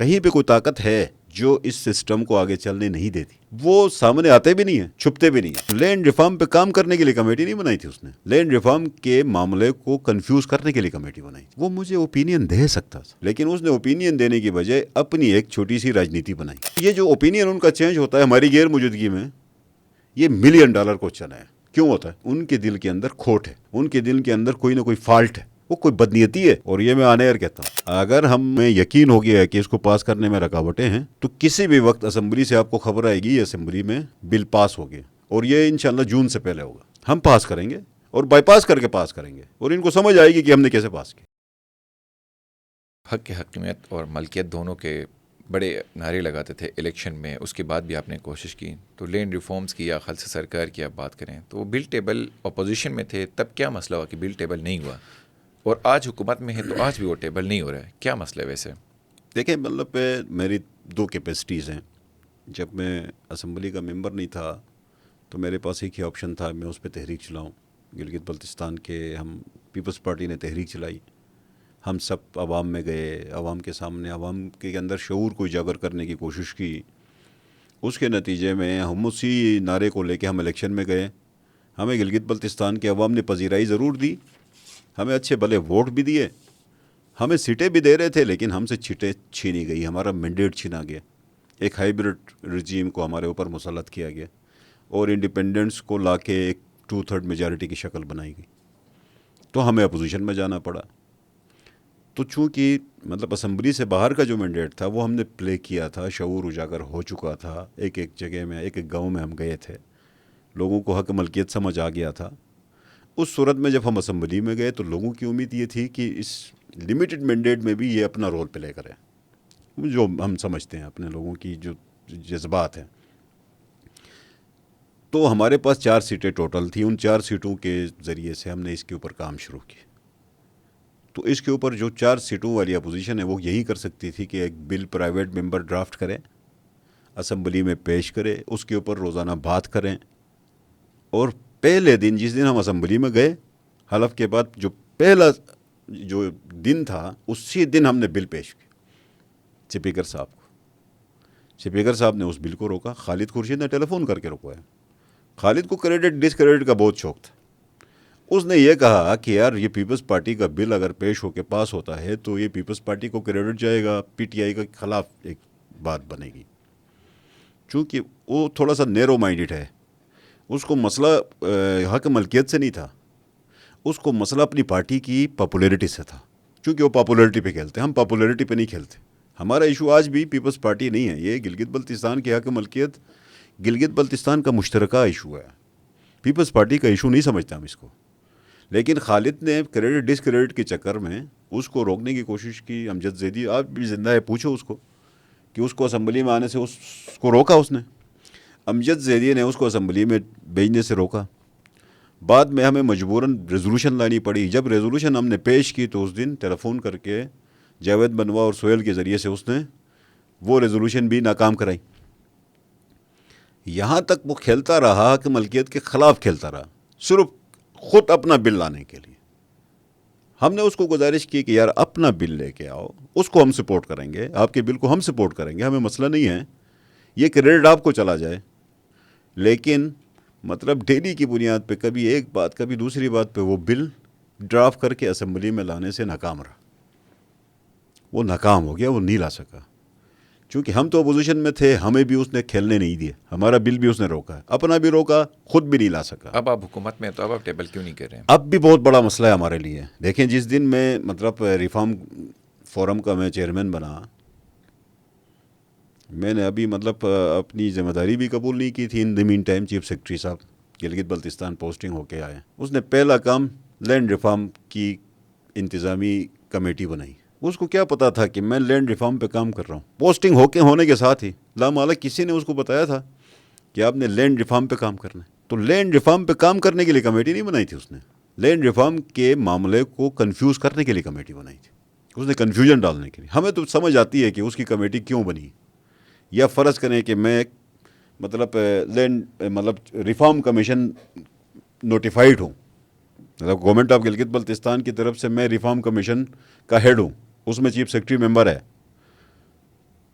کہیں پہ کوئی طاقت ہے جو اس سسٹم کو آگے چلنے نہیں دیتی. وہ سامنے آتے بھی نہیں ہیں, چھپتے بھی نہیں ہیں. لینڈ ریفارم پہ کام کرنے کے لیے کمیٹی نہیں بنائی تھی اس نے, لینڈ ریفارم کے معاملے کو کنفیوز کرنے کے لیے کمیٹی بنائی تھی. وہ مجھے اوپینین دے سکتا تھا, لیکن اس نے اوپینین دینے کی بجائے اپنی ایک چھوٹی سی راجنیتی بنائی. یہ جو اوپینین ان کا چینج ہوتا ہے ہماری غیر موجودگی میں, یہ $1 ملین کوسچن ہے. کیوں ہوتا ہے؟ ان کے دل کے اندر کھوٹ ہے, ان کے دل کے اندر کوئی نہ کوئی فالٹ ہے, وہ کوئی بدنیتی ہے. اور یہ میں آن ایئر کہتا ہوں, اگر ہمیں یقین ہو گیا ہے کہ اس کو پاس کرنے میں رکاوٹیں ہیں, تو کسی بھی وقت اسمبلی سے آپ کو خبر آئے گی اسمبلی میں بل پاس ہو گیا, اور یہ انشاءاللہ جون سے پہلے ہوگا. ہم پاس کریں گے اور بائی پاس کر کے پاس کریں گے, اور ان کو سمجھ آئے گی کہ ہم نے کیسے پاس کیا. حق کے حاکمیت اور ملکیت دونوں کے بڑے نعرے لگاتے تھے الیکشن میں, اس کے بعد بھی آپ نے کوشش کی. تو لینڈ ریفارمز کی یا خالص سرکار کی آپ بات کریں تو بل ٹیبل اپوزیشن میں تھے, تب کیا مسئلہ ہوا کہ بل ٹیبل نہیں ہوا, اور آج حکومت میں ہے تو آج بھی وہ ٹیبل نہیں ہو رہا ہے, کیا مسئلہ ہے ویسے؟ دیکھیں, مطلب میری 2 کیپیسٹیز ہیں. جب میں اسمبلی کا ممبر نہیں تھا تو میرے پاس ایک ہی آپشن تھا, میں اس پہ تحریک چلاؤں. گلگت بلتستان کے ہم پیپلز پارٹی نے تحریک چلائی, ہم سب عوام میں گئے, عوام کے سامنے عوام کے اندر شعور کو اجاگر کرنے کی کوشش کی. اس کے نتیجے میں ہم اسی نعرے کو لے کے ہم الیکشن میں گئے. ہمیں گلگت بلتستان کے عوام نے پذیرائی ضرور دی, ہمیں اچھے بھلے ووٹ بھی دیے, ہمیں سیٹیں بھی دے رہے تھے, لیکن ہم سے سیٹیں چھینی گئی, ہمارا مینڈیٹ چھینا گیا. ایک ہائیبرڈ رجیم کو ہمارے اوپر مسلط کیا گیا, اور انڈیپینڈنٹس کو لا کے ایک 2/3 میجارٹی کی شکل بنائی گئی. تو ہمیں اپوزیشن میں جانا پڑا. تو چونکہ مطلب اسمبلی سے باہر کا جو مینڈیٹ تھا وہ ہم نے پلے کیا تھا, شعور اجاگر ہو چکا تھا, ایک ایک جگہ میں, ایک ایک گاؤں میں ہم گئے تھے, لوگوں کو حق ملکیت سمجھ آ گیا تھا. اس صورت میں جب ہم اسمبلی میں گئے تو لوگوں کی امید یہ تھی کہ اس لمیٹڈ مینڈیٹ میں بھی یہ اپنا رول پلے کریں, جو ہم سمجھتے ہیں اپنے لوگوں کی جو جذبات ہیں. تو ہمارے پاس 4 سیٹیں ٹوٹل تھیں, ان 4 سیٹوں کے ذریعے سے ہم نے اس کے اوپر کام شروع کیا. تو اس کے اوپر جو 4 سیٹوں والی اپوزیشن ہے وہ یہی کر سکتی تھی کہ ایک بل پرائیویٹ ممبر ڈرافٹ کرے, اسمبلی میں پیش کرے, اس کے اوپر روزانہ بات کریں, اور پہلے دن جس دن ہم اسمبلی میں گئے حلف کے بعد جو پہلا جو دن تھا اسی دن ہم نے بل پیش کیا اسپیکر صاحب کو. اسپیکر صاحب نے اس بل کو روکا, خالد خورشید نے ٹیلی فون کر کے روکوایا. خالد کو کریڈٹ ڈس کریڈٹ کا بہت شوق تھا. اس نے یہ کہا کہ یار یہ پیپلز پارٹی کا بل اگر پیش ہو کے پاس ہوتا ہے تو یہ پیپلز پارٹی کو کریڈٹ جائے گا, پی ٹی آئی کے خلاف ایک بات بنے گی. چونکہ وہ تھوڑا سا نیرو مائنڈڈ ہے, اس کو مسئلہ حق ملکیت سے نہیں تھا, اس کو مسئلہ اپنی پارٹی کی پاپولیرٹی سے تھا. چونکہ وہ پاپولیرٹی پہ کھیلتے, ہم پاپولیرٹی پہ نہیں کھیلتے. ہمارا ایشو آج بھی پیپلز پارٹی نہیں ہے, یہ گلگت بلتستان کی حق ملکیت گلگت بلتستان کا مشترکہ ایشو ہے, پیپلز پارٹی کا ایشو نہیں سمجھتا ہم اس کو. لیکن خالد نے کریڈٹ ڈس کریڈٹ کے چکر میں اس کو روکنے کی کوشش کی. امجد زیدی آپ بھی زندہ ہے, پوچھو اس کو کہ اس کو اسمبلی میں آنے سے اس کو روکا اس نے. امجد زیدی نے اس کو اسمبلی میں بھیجنے سے روکا. بعد میں ہمیں مجبوراً ریزولوشن لانی پڑی. جب ریزولوشن ہم نے پیش کی تو اس دن ٹیلی فون کر کے جاوید بنوا اور سہیل کے ذریعے سے اس نے وہ ریزولوشن بھی ناکام کرائی. یہاں تک وہ کھیلتا رہا کہ ملکیت کے خلاف کھیلتا رہا, صرف خود اپنا بل لانے کے لیے. ہم نے اس کو گزارش کی کہ یار اپنا بل لے کے آؤ, اس کو ہم سپورٹ کریں گے, آپ کے بل کو ہم سپورٹ کریں گے, ہمیں مسئلہ نہیں ہے, یہ کریڈٹ آپ کو چلا جائے. لیکن مطلب ڈیلی کی بنیاد پہ کبھی ایک بات کبھی دوسری بات پہ وہ بل ڈرافٹ کر کے اسمبلی میں لانے سے ناکام رہا. وہ ناکام ہو گیا, وہ نہیں لا سکا. چونکہ ہم تو اپوزیشن میں تھے, ہمیں بھی اس نے کھیلنے نہیں دیے, ہمارا بل بھی اس نے روکا, اپنا بھی روکا, خود بھی نہیں لا سکا. اب آپ حکومت میں تو اب آپ ٹیبل کیوں نہیں کر رہے ہیں؟ اب بھی بہت بڑا مسئلہ ہے ہمارے لیے. دیکھیں, جس دن میں مطلب ریفارم فورم کا میں چیئرمین بنا, میں نے ابھی مطلب اپنی ذمہ داری بھی قبول نہیں کی تھی. ان دی مین ٹائم چیف سیکرٹری صاحب گلگت بلتستان پوسٹنگ ہو کے آئے. اس نے پہلا کام لینڈ ریفارم کی انتظامی کمیٹی بنائی. اس کو کیا پتا تھا کہ میں لینڈ ریفارم پہ کام کر رہا ہوں؟ پوسٹنگ ہونے کے ساتھ ہی لامالک کسی نے اس کو بتایا تھا کہ آپ نے لینڈ ریفارم پہ کام کرنا ہے. تو لینڈ ریفارم پہ کام کرنے کے لیے کمیٹی نہیں بنائی تھی اس نے, لینڈ ریفارم کے معاملے کو کنفیوز کرنے کے لیے کمیٹی بنائی تھی. اس نے کنفیوژن ڈالنے کے لیے. ہمیں تو سمجھ آتی ہے کہ اس کی کمیٹی کیوں بنی. یا فرض کریں کہ میں مطلب لینڈ مطلب ریفارم کمیشن نوٹیفائڈ ہوں, مطلب گورنمنٹ آف گلگت بلتستان کی طرف سے میں ریفارم کمیشن کا ہیڈ ہوں, اس میں چیف سیکرٹری ممبر ہے.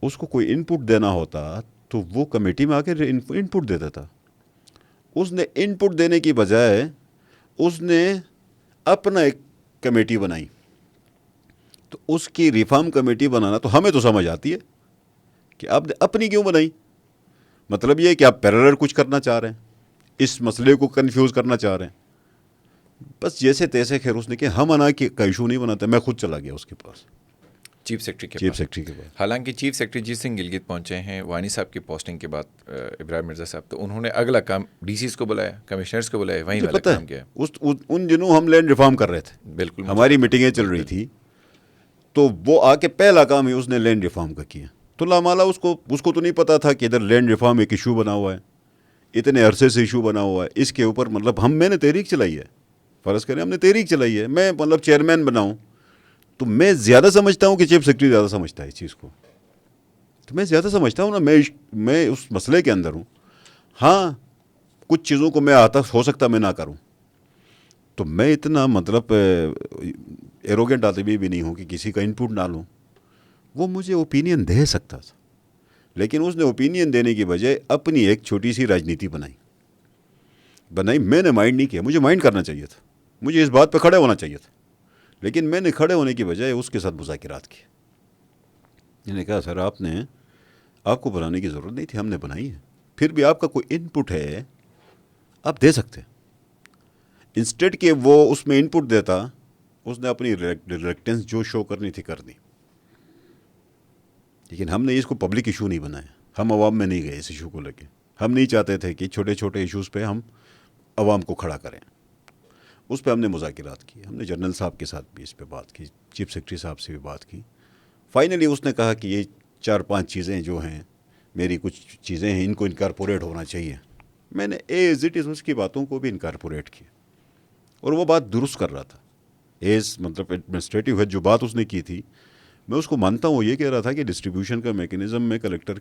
اس کو کوئی ان پٹ دینا ہوتا تو وہ کمیٹی میں آ کے ان پٹ دے دیتا. اس نے ان پٹ دینے کی بجائے اس نے اپنا ایک کمیٹی بنائی. تو اس کی ریفارم کمیٹی بنانا تو ہمیں تو سمجھ آتی ہے کہ آپ نے اپنی کیوں بنائی. مطلب یہ کہ آپ پیرلل کچھ کرنا چاہ رہے ہیں, اس مسئلے کو کنفیوز کرنا چاہ رہے ہیں. بس جیسے تیسے خیر اس نے کہ ہم انا کا ایشو نہیں بناتا. میں خود چلا گیا اس کے پاس, چیف سیکرٹری کے چیف پاس. سیکرٹری کے پاس. حالانکہ چیف سیکرٹری جس دن گلگت پہنچے ہیں وانی صاحب کی پوسٹنگ کے بعد ابراہیم مرزا صاحب, تو انہوں نے اگلا کام ڈی سیز کو بلایا, کمشنرز کو بلایا, وہیں والا کام کیا. ان دنوں ہم لینڈ ریفارم کر رہے تھے, بالکل ہماری میٹنگیں چل رہی تھی. تو وہ آ کے پہلا کام ہی اس نے لینڈ ریفارم کا کیا. تو لامالا اس کو تو نہیں پتا تھا کہ ادھر لینڈ ریفارم ایک ایشو بنا ہوا ہے, اتنے عرصے سے ایشو بنا ہوا ہے. اس کے اوپر مطلب میں نے تحریک چلائی ہے, فرض کریں ہم نے تحریک چلائی ہے, میں مطلب چیئرمین بناؤں تو میں زیادہ سمجھتا ہوں کہ چیف سیکرٹری زیادہ سمجھتا ہے اس چیز کو. تو میں زیادہ سمجھتا ہوں نا, میں اس مسئلے کے اندر ہوں. ہاں کچھ چیزوں کو میں آتا ہو سکتا میں نہ کروں, تو میں اتنا مطلب ایروگینٹ آدمی بھی نہیں ہوں کہ کسی کا ان پٹ نہ لوں. وہ مجھے اوپینین دے سکتا تھا, لیکن اس نے اوپینین دینے کی بجائے اپنی ایک چھوٹی سی راجنیتی بنائی. میں نے مائنڈ نہیں کیا, مجھے مائنڈ کرنا چاہیے تھا, مجھے اس بات پہ کھڑے ہونا چاہیے تھا. لیکن میں نے کھڑے ہونے کی بجائے اس کے ساتھ مذاکرات کیے. میں نے کہا سر آپ کو بنانے کی ضرورت نہیں تھی, ہم نے بنائی ہے. پھر بھی آپ کا کوئی ان پٹ ہے آپ دے سکتے ہیں. انسٹیڈ کہ وہ اس میں ان پٹ دیتا, اس نے اپنی ریلیکٹنس جو شو کرنی تھی کر دی. لیکن ہم نے اس کو پبلک ایشو نہیں بنایا, ہم عوام میں نہیں گئے اس ایشو کو لے کے. ہم نہیں چاہتے تھے کہ چھوٹے چھوٹے ایشوز پہ ہم عوام کو کھڑا کریں. اس پہ ہم نے مذاکرات کی, ہم نے جنرل صاحب کے ساتھ بھی اس پہ بات کی, چیف سیکرٹری صاحب سے بھی بات کی. فائنلی اس نے کہا کہ یہ 4-5 چیزیں جو ہیں, میری کچھ چیزیں ہیں, ان کو انکارپوریٹ ہونا چاہیے. میں نے ایز اٹ از اس کی باتوں کو بھی انکارپوریٹ کیا, اور وہ بات درست کر رہا تھا. مطلب ایڈمنسٹریٹو ہیڈ جو بات اس نے کی تھی, میں اس کو مانتا ہوں. وہ یہ کہہ رہا تھا کہ ڈسٹریبیوشن کا میکینزم میں کلیکٹر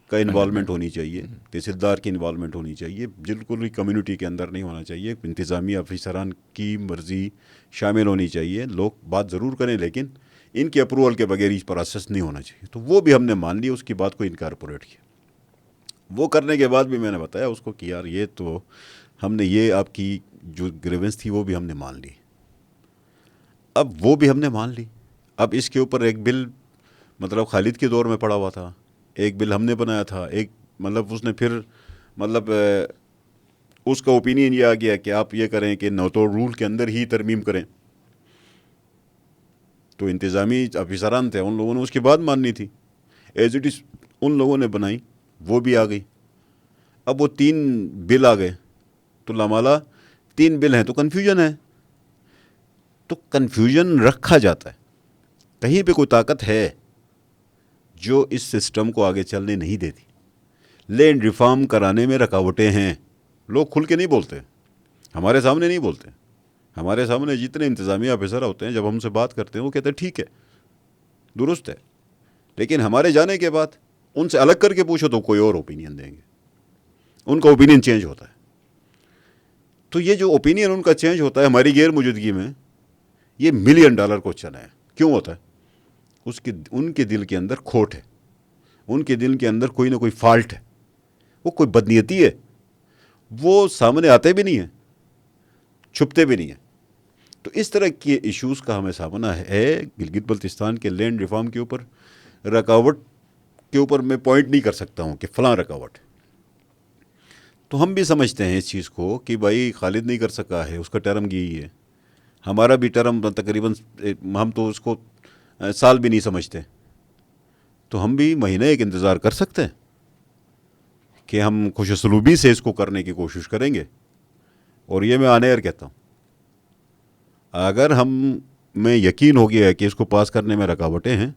کا انوالومنٹ ہونی چاہیے, تحصیلدار کی انوالومنٹ ہونی چاہیے, بالکل بھی کمیونٹی کے اندر نہیں ہونا چاہیے. انتظامی افسران کی مرضی شامل ہونی چاہیے. لوگ بات ضرور کریں لیکن ان کے اپروول کے بغیر اس پروسیس نہیں ہونا چاہیے. تو وہ بھی ہم نے مان لی, اس کی بات کو انکارپوریٹ کیا. وہ کرنے کے بعد بھی میں نے بتایا اس کو کہ یار یہ تو ہم نے یہ آپ کی جو گریونس تھی وہ بھی ہم نے مان لی. اب وہ بھی ہم نے مان لی. اب اس کے اوپر ایک بل مطلب خالد کے دور میں پڑا ہوا تھا, ایک بل ہم نے بنایا تھا, ایک مطلب اس نے پھر مطلب اس کا اوپینین یہ آ گیا کہ آپ یہ کریں کہ نوتور رول کے اندر ہی ترمیم کریں. تو انتظامی افسران تھے, ان لوگوں نے اس کی بات ماننی تھی. ایز اٹ از ان لوگوں نے بنائی, وہ بھی آ گئی. اب وہ 3 بل آ گئے, تو لامالا 3 بل ہیں تو کنفیوژن ہے. تو کنفیوژن رکھا جاتا ہے. کہیں پہ کوئی طاقت ہے جو اس سسٹم کو آگے چلنے نہیں دیتی. لینڈ ریفارم کرانے میں رکاوٹیں ہیں. لوگ کھل کے نہیں بولتے, ہمارے سامنے نہیں بولتے. ہمارے سامنے جتنے انتظامیہ افسر ہوتے ہیں جب ہم سے بات کرتے ہیں وہ کہتے ہیں ٹھیک ہے, درست ہے. لیکن ہمارے جانے کے بعد ان سے الگ کر کے پوچھو تو کوئی اور اوپینین دیں گے, ان کا اوپینین چینج ہوتا ہے. تو یہ جو اوپینین ان کا چینج ہوتا ہے ہماری غیر موجودگی میں, یہ $1 ملین کوسچن ہے. کیوں ہوتا ہے؟ ان کے دل کے اندر کھوٹ ہے, ان کے دل کے اندر کوئی نہ کوئی فالٹ ہے, وہ کوئی بدنیتی ہے. وہ سامنے آتے بھی نہیں ہیں, چھپتے بھی نہیں ہیں. تو اس طرح کے ایشوز کا ہمیں سامنا ہے. گلگت بلتستان کے لینڈ ریفارم کے اوپر رکاوٹ کے اوپر میں پوائنٹ نہیں کر سکتا ہوں کہ فلاں رکاوٹ. تو ہم بھی سمجھتے ہیں اس چیز کو کہ بھائی خالد نہیں کر سکا ہے, اس کا ٹرم گئی ہے, ہمارا بھی ٹرم تقریباً ہم تو اس کو سال بھی نہیں سمجھتے. تو ہم بھی مہینے ایک انتظار کر سکتے ہیں کہ ہم خوش اسلوبی سے اس کو کرنے کی کوشش کریں گے. اور یہ میں آن ایئر کہتا ہوں, اگر میں یقین ہو گیا ہے کہ اس کو پاس کرنے میں رکاوٹیں ہیں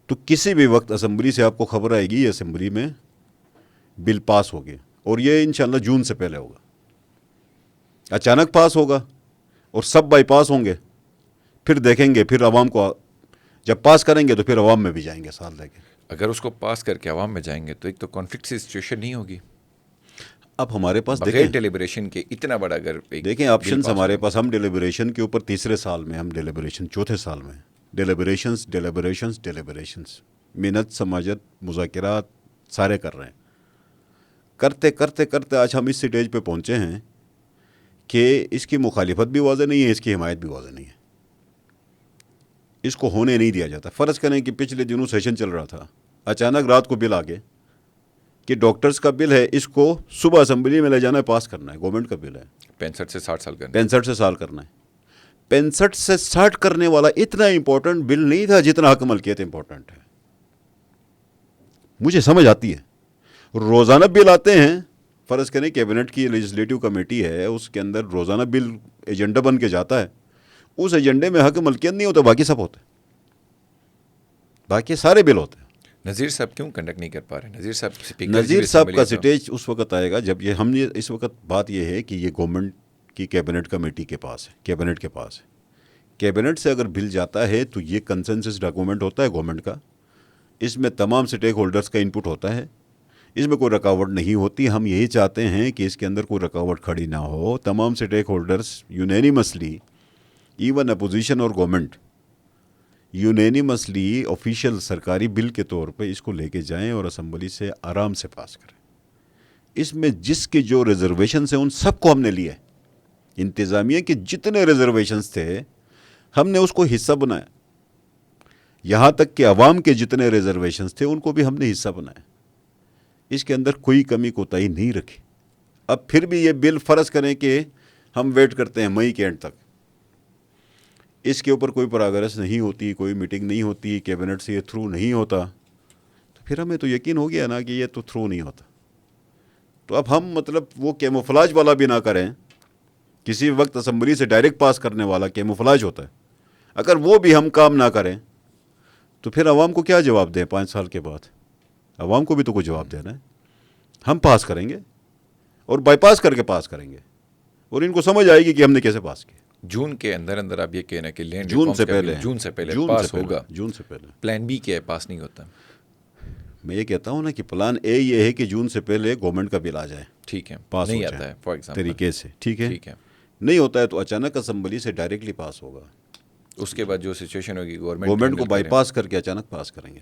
تو کسی بھی وقت اسمبلی سے آپ کو خبر آئے گی اسمبلی میں بل پاس ہو گیا, اور یہ انشاءاللہ جون سے پہلے ہوگا. اچانک پاس ہوگا اور سب بائی پاس ہوں گے. پھر دیکھیں گے, پھر عوام کو جب پاس کریں گے تو پھر عوام میں بھی جائیں گے سال لے کے. اگر اس کو پاس کر کے عوام میں جائیں گے تو ایک تو کانفلکٹ سی سچویشن نہیں ہوگی. اب ہمارے پاس بغیر ڈیلیبریشن کے اتنا بڑا اگر دیکھیں آپشنز ہمارے پاس, ہم ڈیلیبریشن کے اوپر 3 سال میں, ہم ڈیلیبریشن 4 سال میں, ڈیلیبریشنز. محنت سماجت مذاکرات سارے کر رہے ہیں. کرتے کرتے کرتے آج ہم اس سٹیج پہ پہنچے ہیں کہ اس کی مخالفت بھی واضح نہیں ہے, اس کی حمایت بھی واضح نہیں ہے. اس کو ہونے نہیں دیا جاتا. فرض کریں کہ پچھلے دنوں سیشن چل رہا تھا, اچانک رات کو بل آ گئے کہ ڈاکٹرز کا بل ہے, اس کو صبح اسمبلی میں لے جانا ہے, پاس کرنا ہے. گورنمنٹ کا بل ہے 65 سے 60 سال کا. 65 سے سال کرنا ہے. 65 سے 60 کرنے والا اتنا امپورٹنٹ بل نہیں تھا جتنا حق ملکیت امپورٹنٹ ہے. مجھے سمجھ آتی ہے. روزانہ بل آتے ہیں. فرض کریں کیبنٹ کی لیجسلیٹو کمیٹی ہے, اس کے اندر روزانہ بل ایجنڈا بن کے جاتا ہے. اس ایجنڈے میں حق ملکیت نہیں ہوتا, باقی سب ہوتے, باقی سارے بل ہوتے ہیں. نذیر صاحب کیوں کنڈکٹ نہیں کر پا رہے؟ نذیر صاحب کا سٹیج اس وقت آئے گا جب ہم نے اس وقت بات یہ ہے کہ یہ گورنمنٹ کی کیبنٹ کمیٹی کے پاس ہے, کیبنٹ کے پاس ہے. کیبنٹ سے اگر بل جاتا ہے تو یہ کنسنسس ڈاکومنٹ ہوتا ہے گورنمنٹ کا. اس میں تمام سٹیک ہولڈرز کا انپٹ ہوتا ہے. اس میں کوئی رکاوٹ نہیں ہوتی. ہم یہی چاہتے ہیں کہ اس کے اندر کوئی رکاوٹ کھڑی نہ ہو. تمام stake holders unanimously, even opposition اور گورنمنٹ یونینیمسلی آفیشیل سرکاری بل کے طور پہ اس کو لے کے جائیں اور اسمبلی سے آرام سے پاس کریں. اس میں جس کے جو ریزرویشنز ہیں ان سب کو ہم نے لیا ہے. انتظامیہ کے جتنے ریزرویشنز تھے ہم نے اس کو حصہ بنایا. یہاں تک کہ عوام کے جتنے ریزرویشنز تھے ان کو بھی ہم نے حصہ بنایا. اس کے اندر کوئی کمی کوتاہی نہیں رکھی. اب پھر بھی یہ بل فرض کریں کہ ہم ویٹ کرتے ہیں مئی کے اینڈ تک, اس کے اوپر کوئی پروگریس نہیں ہوتی, کوئی میٹنگ نہیں ہوتی, کیبنٹ سے یہ تھرو نہیں ہوتا, تو پھر ہمیں تو یقین ہو گیا نا کہ یہ تو تھرو نہیں ہوتا. تو اب ہم مطلب وہ کیموفلاج والا بھی نہ کریں. کسی وقت اسمبلی سے ڈائریکٹ پاس کرنے والا کیموفلاج ہوتا ہے. اگر وہ بھی ہم کام نہ کریں تو پھر عوام کو کیا جواب دیں 5 سال کے بعد؟ عوام کو بھی تو کوئی جواب دینا ہے. ہم پاس کریں گے اور بائی پاس کر کے پاس کریں گے, اور ان کو سمجھ آئے گی کہ ہم نے کیسے پاس کیا. جون کے اندر اندر آپ یہ کہنا کہ لینڈ جون سے پہلے پاس ہوگا. جون سے پہلے. پلان بی کیا ہے؟ پاس نہیں ہوتا. میں یہ کہتا ہوں نا کہ پلان اے یہ ہے کہ جون سے پہلے گورنمنٹ کا بل آ جائے, ٹھیک ہے, پاس نہیں ہو آتا جائے ہے فار ایگزامپل طریقے سے, ٹھیک ہے. ٹھیک ہے, نہیں ہوتا ہے تو اچانک اسمبلی سے ڈائریکٹلی پاس ہوگا. اس کے بعد جو سچویشن ہوگی گورنمنٹ کو بائی پاس کر کے اچانک پاس کریں گے.